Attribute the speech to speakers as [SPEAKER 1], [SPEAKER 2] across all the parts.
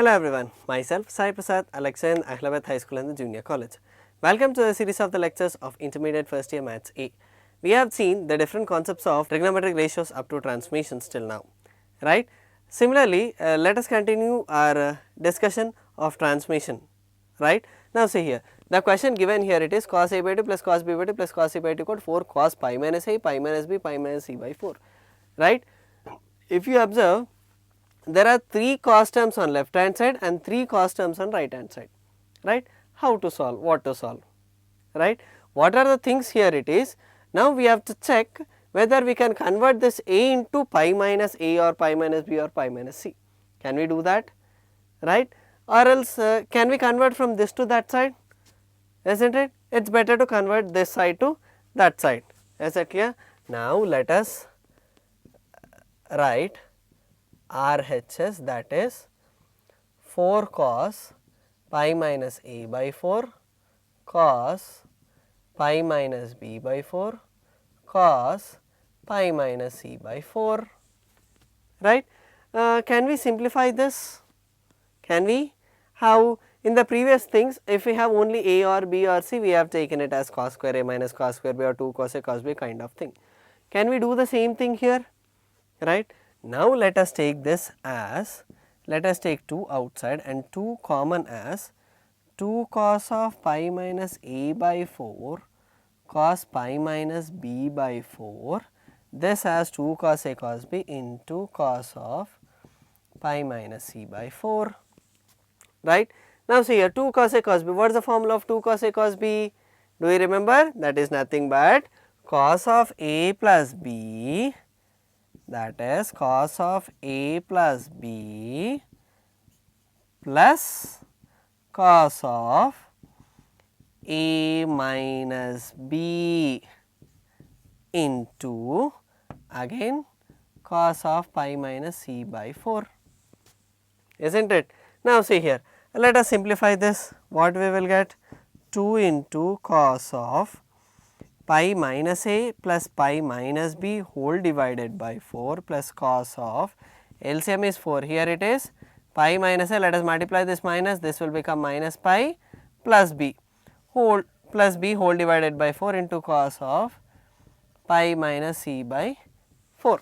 [SPEAKER 1] Hello everyone, myself Sai Prasad, a lecturer in Ahmedabad High School and the Junior College. Welcome to the series of the lectures of Intermediate First Year Maths A. We have seen the different concepts of trigonometric ratios up to transformations till now, right. Similarly, let us continue our discussion of transformation, right. Now see here, the question given here it is cos A by 2 plus cos B by 2 plus cos C by 2 equal to 4 cos pi minus A, pi minus B, pi minus C by 4, right. If you observe, there are 3 cos terms on left hand side and 3 cos terms on right hand side, right. How to solve, what to solve, right. What are the things here it is, now we have to check whether we can convert this A into pi minus A or pi minus B or pi minus C. Can we do that, right, or else can we convert from this to that side, isn't it? It is better to convert this side to that side, is it clear? Now let us write RHS, that is 4 cos pi minus A by 4 cos pi minus B by 4 cos pi minus C by 4, right. Can we simplify this? Can we? How? In the previous things, if we have only A or B or C, we have taken it as cos square A minus cos square B or 2 cos A cos B kind of thing. Can we do the same thing here, right? Now let us take this as, let us take 2 outside and 2 common as 2 cos of pi minus A by 4 cos pi minus B by 4, this as 2 cos A cos B into cos of pi minus C by 4, right. Now see here 2 cos A cos B, what is the formula of 2 cos A cos B? Do you remember? That is nothing but cos of A plus B, that is cos of A plus B plus cos of A minus B into again cos of pi minus C by 4, isn't it? Now see here, let us simplify this. What we will get? 2 into cos of pi minus A plus pi minus B whole divided by 4 plus cos of LCM is 4. Here it is pi minus A, let us multiply this minus, this will become minus pi plus B whole divided by 4 into cos of pi minus C by 4.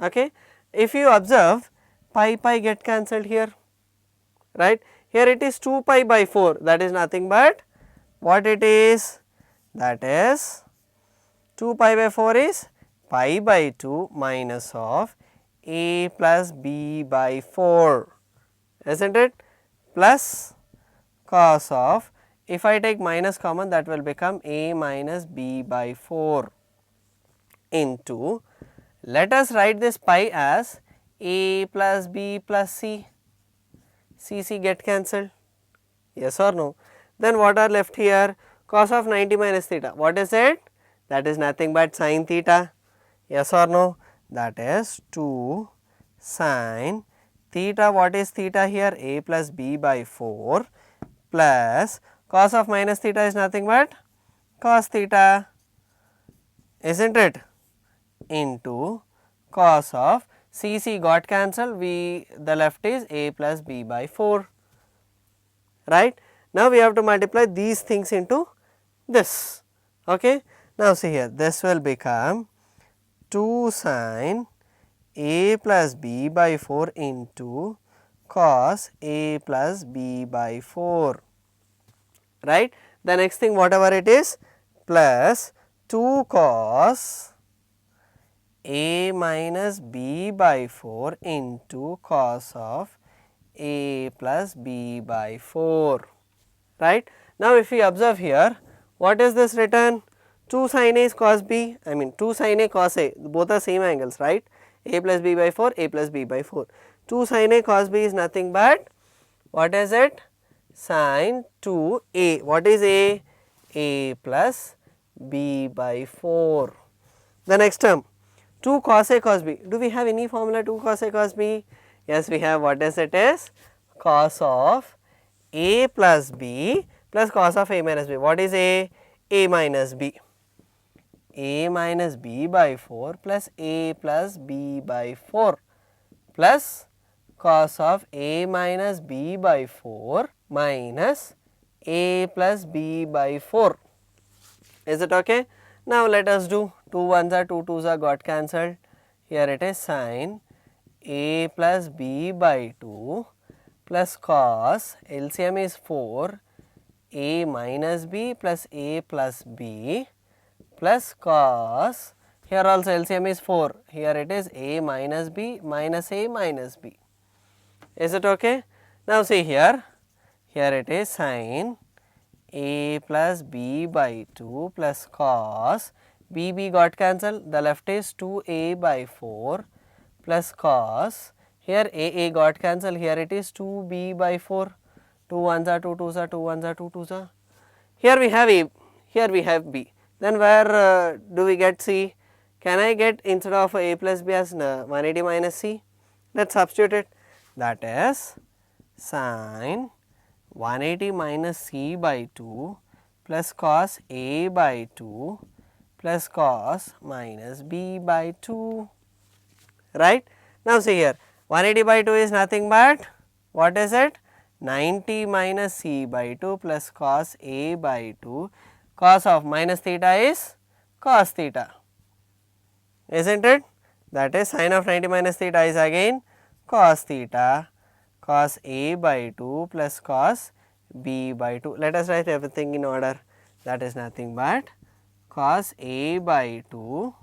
[SPEAKER 1] Okay. If you observe, pi get cancelled here, right. Here it is 2 pi by 4, that is nothing but what it is, that is 2 pi by 4 is pi by 2 minus of A plus B by 4, isn't it, plus cos of, if I take minus common, that will become A minus B by 4 into, let us write this pi as A plus B plus C, C get cancelled, yes or no. Then what are left here? Cos of 90 minus theta, what is it? That is nothing but sin theta, yes or no. That is 2 sin theta, what is theta here? A plus B by 4 plus cos of minus theta is nothing but cos theta, isn't it, into cos of C got cancelled, the left is A plus B by 4, right. Now we have to multiply these things into this, okay. Now see here, this will become 2 sin A plus B by 4 into cos A plus B by 4, right. The next thing whatever it is, plus 2 cos A minus B by 4 into cos of A plus B by 4, right. Now if we observe here, what is this written? 2 sin A is cos B, I mean 2 sin A cos A, both are same angles, right. A plus B by 4, A plus B by 4. 2 sin A cos B is nothing but, what is it? Sin 2A, what is A? A plus B by 4. The next term, 2 cos A cos B, do we have any formula 2 cos A cos B? Yes, we have. What is it is? Cos of A plus B plus cos of A minus B. What is A? A minus B. A minus B by 4 plus A plus B by 4 plus cos of a minus b by 4 minus a plus b by 4. Is it okay? Now let us do 2 ones are 2 twos are got cancelled. Here it is sin a plus b by 2 plus cos LCM is 4 a minus b plus a plus b plus cos, here also LCM is 4, here it is a minus b minus a minus b. Is it okay? Now see here it is sin a plus b by 2 plus cos b got cancelled, the left is 2a by 4 plus cos, here a got cancelled, here it is 2b by 4, 2 ones are 2 twos are 2 ones are 2 twos are. Here we have a, here we have b, then where do we get c? Can I get instead of a plus b as 180 minus c? Let us substitute it, that is sin 180 minus c by 2 plus cos a by 2 plus cos minus b by 2, right. Now see here 180 by 2 is nothing but, what is it? 90 minus c by 2 plus cos a by 2, cos of minus theta is cos theta, is not it? That is sin of 90 minus theta is again cos theta, cos a by 2 plus cos b by 2. Let us write everything in order, that is nothing but cos a by 2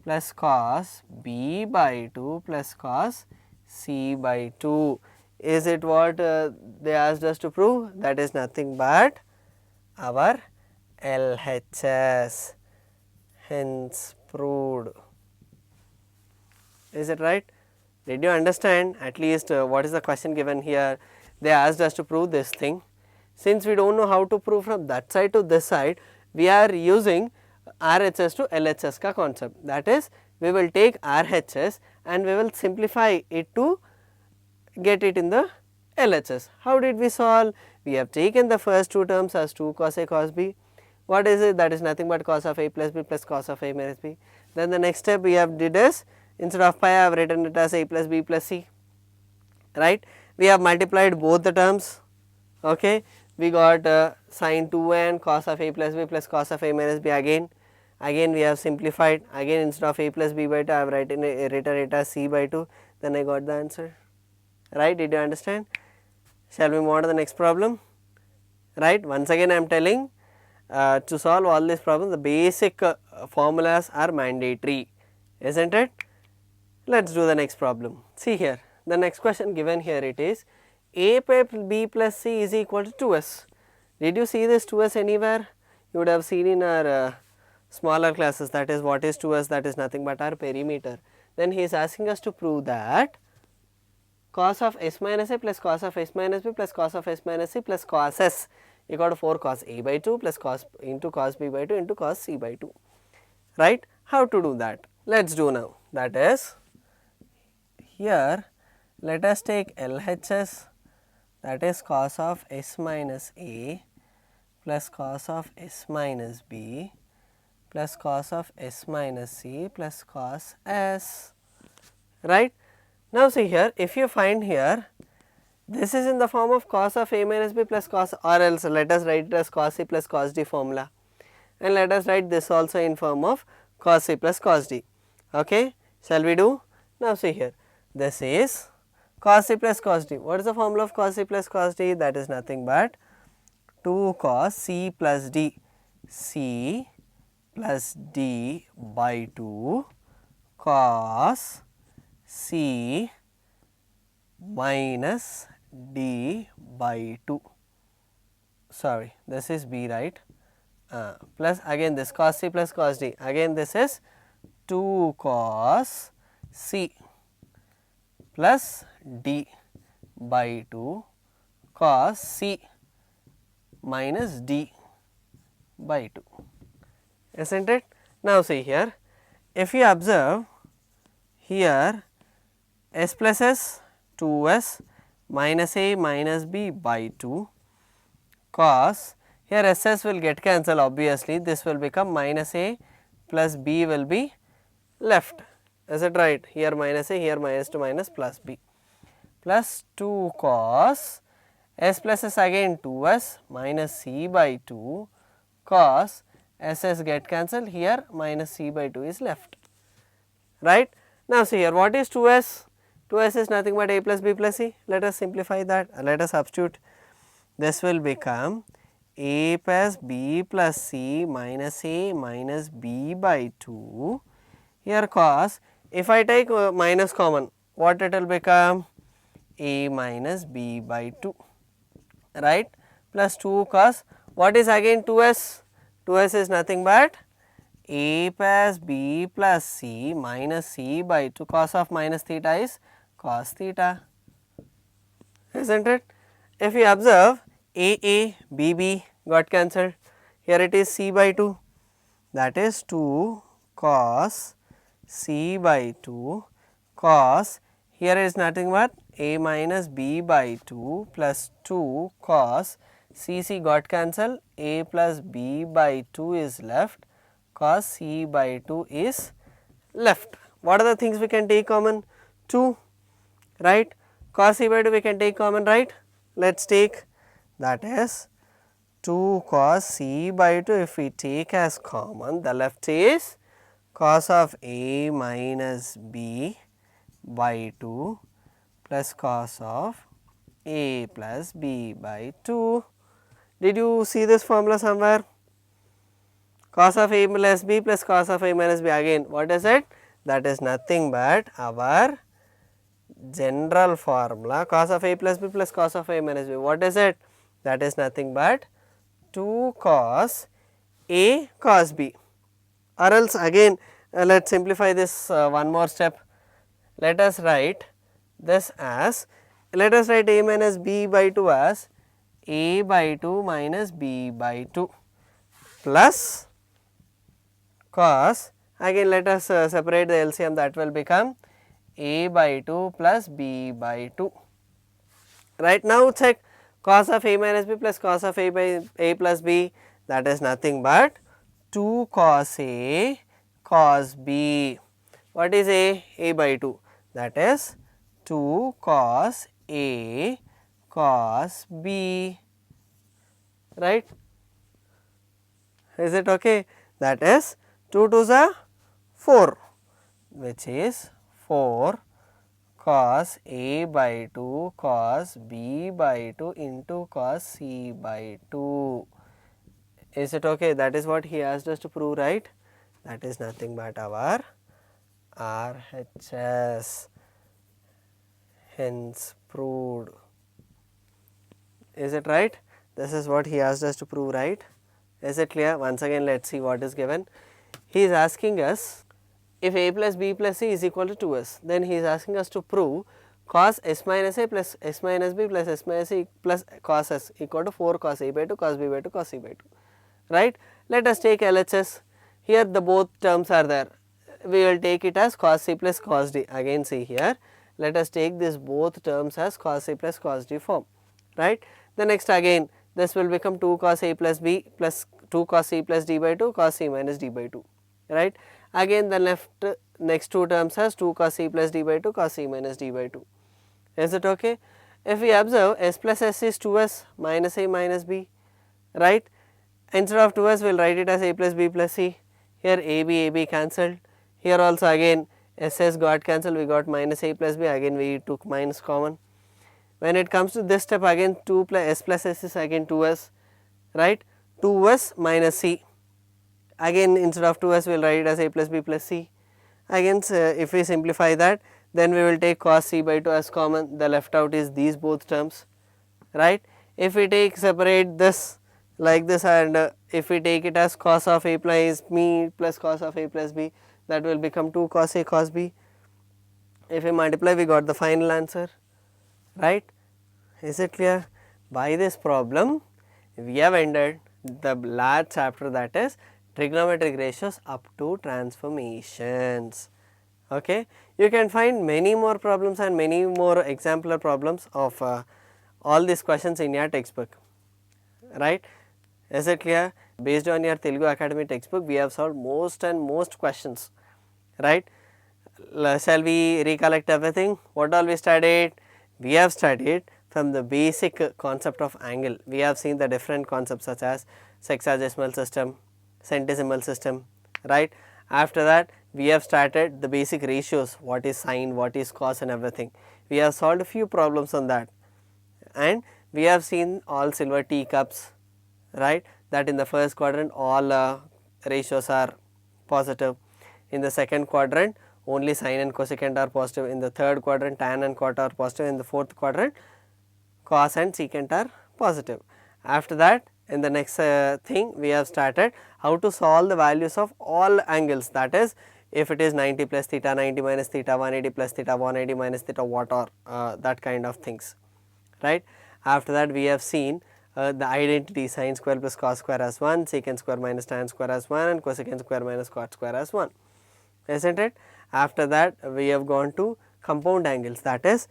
[SPEAKER 1] plus cos b by 2 plus cos c by 2. Is it what they asked us to prove? That is nothing but our LHS, hence proved. Is it right? Did you understand at least what is the question given here? They asked us to prove this thing. Since we do not know how to prove from that side to this side, we are using RHS to LHS ka concept. That is, we will take RHS and we will simplify it to get it in the LHS. How did we solve? We have taken the first two terms as 2 cos a cos b. What is it? That is nothing but cos of a plus b plus cos of a minus b. Then the next step we have did is, instead of pi I have written it as a plus b plus c, right. We have multiplied both the terms, okay. We got sin 2n cos of a plus b plus cos of a minus b again we have simplified, again instead of a plus b by 2 I have written it as c by 2, then I got the answer, right. Did you understand? Shall we move on to the next problem, right. Once again I am telling, to solve all these problems the basic formulas are mandatory, is not it? Let us do the next problem. See here, the next question given here, it is a plus b plus c is equal to 2s. Did you see this 2s anywhere? You would have seen in our smaller classes, that is what is 2s, that is nothing but our perimeter. Then he is asking us to prove that cos of s minus a plus cos of s minus b plus cos of s minus c plus cos s equal to 4 cos a by 2 plus cos into cos b by 2 into cos c by 2, right. How to do that? Let us do now. That is, here let us take LHS, that is cos of s minus a plus cos of s minus b plus cos of s minus c plus cos s, right. Now see here, if you find here, this is in the form of cos of a minus b plus cos, or else let us write it as cos c plus cos d formula, and let us write this also in form of cos c plus cos d, okay. Shall we do? Now see here, this is cos c plus cos d. What is the formula of cos c plus cos d? That is nothing but 2 cos c plus d, c plus d by 2 cos c minus d by 2, sorry this is b, right, plus again this cos c plus cos d, again this is 2 cos c plus d by 2 cos c minus d by 2, is not it? Now see here, if you observe here, s plus s 2s minus a minus b by 2 cos, here ss will get cancelled obviously, this will become minus a plus b will be left, is it right? Here minus a, here minus 2 minus plus b. plus 2 cos s plus s again 2s minus c by 2 cos ss get cancelled, here minus c by 2 is left, right. Now see here, what is 2s? 2s is nothing but a plus b plus c. Let us simplify that, let us substitute. This will become a plus b plus c minus a minus b by 2. Here cos, if I take minus common, what it will become? A minus b by 2, right, plus 2 cos, what is again 2s? 2s is nothing but a plus b plus c minus c by 2, cos of minus theta is cos theta, isn't it? If you observe, a b b got cancelled, here it is c by 2, that is 2 cos c by 2 cos, here is nothing but a minus b by 2 plus 2 cos c got cancelled, a plus b by 2 is left, cos c by 2 is left. What are the things we can take common? 2, right, cos c by 2 we can take common, right. Let us take, that is 2 cos c by 2, if we take as common, the left is cos of a minus b by 2 plus cos of a plus b by 2. Did you see this formula somewhere? Cos of a plus b plus cos of a minus b, again what is it? That is nothing but our general formula, cos of a plus b plus cos of a minus b. What is it? That is nothing but 2 cos a cos b, or else again let us simplify this one more step. Let us write this as, let us write a minus b by 2 as a by 2 minus b by 2 plus cos, again let us separate the LCM, that will become a by 2 plus b by 2, right. Now check, cos of a minus b plus cos of a by a plus b, that is nothing but 2 cos a cos b. What is a? A by 2, that is 2 cos a cos b, right. Is it okay? That is 2 2s are 4, which is 4 cos a by 2 cos b by 2 into cos c by 2. Is it okay? That is what he asked us to prove, right. That is nothing but our RHS, hence proved. Is it right? This is what he asked us to prove, right. Is it clear? Once again let us see what is given. He is asking us, if a plus b plus c is equal to 2s, then he is asking us to prove cos s minus a plus s minus b plus s minus c plus cos s equal to 4 cos a by 2 cos b by 2 cos c by 2, right. Let us take LHS, here the both terms are there, we will take it as cos c plus cos d. Again see here, let us take this both terms as cos c plus cos d form, right. The next again this will become 2 cos a plus b plus 2 cos c plus d by 2 cos c minus d by 2, right. Again the left next two terms has 2 cos c plus d by 2 cos c minus d by 2. Is it okay? If we observe, s plus s is 2s minus a minus b, right. Instead of 2s we will write it as a plus b plus c, here a b cancelled, here also again ss got cancelled, we got minus a plus b, again we took minus common. When it comes to this step, again 2 plus s is again 2s, right, 2s minus c, again instead of 2s we will write it as a plus b plus c. Again if we simplify that, then we will take cos c by 2 as common, the left out is these both terms, right. If we take separate this like this, and if we take it as cos of a plus b plus cos of a plus b, that will become 2 cos a cos b. If we multiply, we got the final answer, right. Is it clear? By this problem we have ended the last chapter, that is trigonometric ratios up to transformations. Okay, you can find many more problems and many more exemplar problems of all these questions in your textbook, right. Is it clear? Based on your Telugu Academy textbook, we have solved most and most questions, right. Shall we recollect everything? What all we studied? we have studied from the basic concept of angle. We have seen the different concepts such as sexagesimal system, centesimal system, right. After that we have started the basic ratios, what is sine, what is cos and everything. We have solved a few problems on that, and we have seen all silver teacups, right, that in the first quadrant all ratios are positive, in the second quadrant only sine and cosecant are positive, in the third quadrant tan and cot are positive, in the fourth quadrant cos and secant are positive. After that, in the next thing we have started how to solve the values of all angles, that is if it is 90 plus theta, 90 minus theta, 180 plus theta, 180 minus theta, what are that kind of things, right. After that we have seen the identity sin square plus cos square as 1, secant square minus tan square as 1 and cosecant square minus cot square as 1, isn't it. After that we have gone to compound angles, that is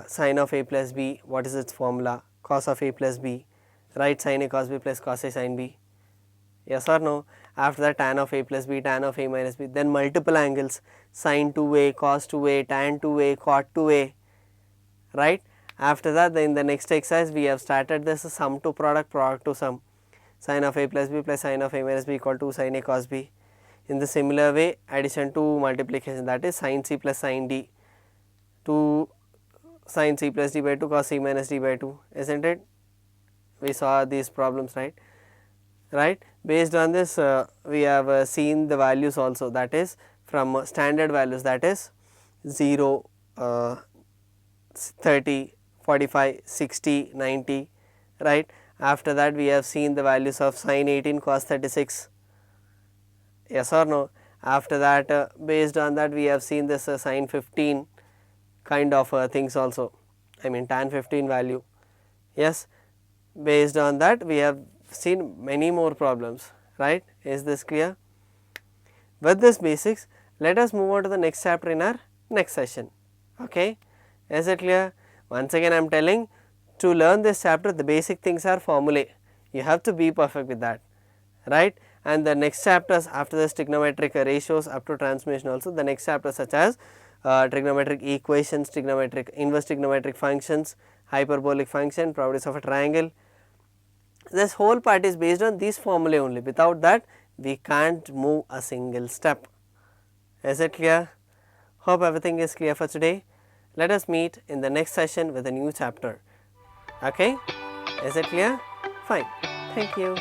[SPEAKER 1] sin of a plus b, what is its formula, cos of a plus b, right, sin a cos b plus cos a sin b, yes or no. After that tan of a plus b, tan of a minus b, then multiple angles, sin 2a, cos 2a, tan 2a, cot 2a, right. After that in the next exercise we have started this sum to product, product to sum, sin of a plus b plus sin of a minus b equal to sin a cos b. In the similar way addition to multiplication, that is sin c plus sin d to sin c plus d by 2 cos c minus d by 2, isn't it. We saw these problems, right. Right. Based on this we have seen the values also, that is from standard values, that is 0, 30, 45, 60, 90, right. After that we have seen the values of sin 18, cos 36, yes or no. After that based on that we have seen this sin 15 kind of things also, I mean tan 15 value, yes. Based on that we have seen many more problems, right. Is this clear? With this basics, let us move on to the next chapter in our next session. Okay, is it clear? Once again I am telling, to learn this chapter the basic things are formulae, you have to be perfect with that, right. And the next chapters after this trigonometric ratios up to transformation also, the next chapters such as trigonometric equations, trigonometric inverse trigonometric functions, hyperbolic function, properties of a triangle. This whole part is based on these formulae only, without that we can't move a single step. Is it clear? Hope everything is clear for today. Let us meet in the next session with a new chapter. Okay, is it clear? Fine, thank you.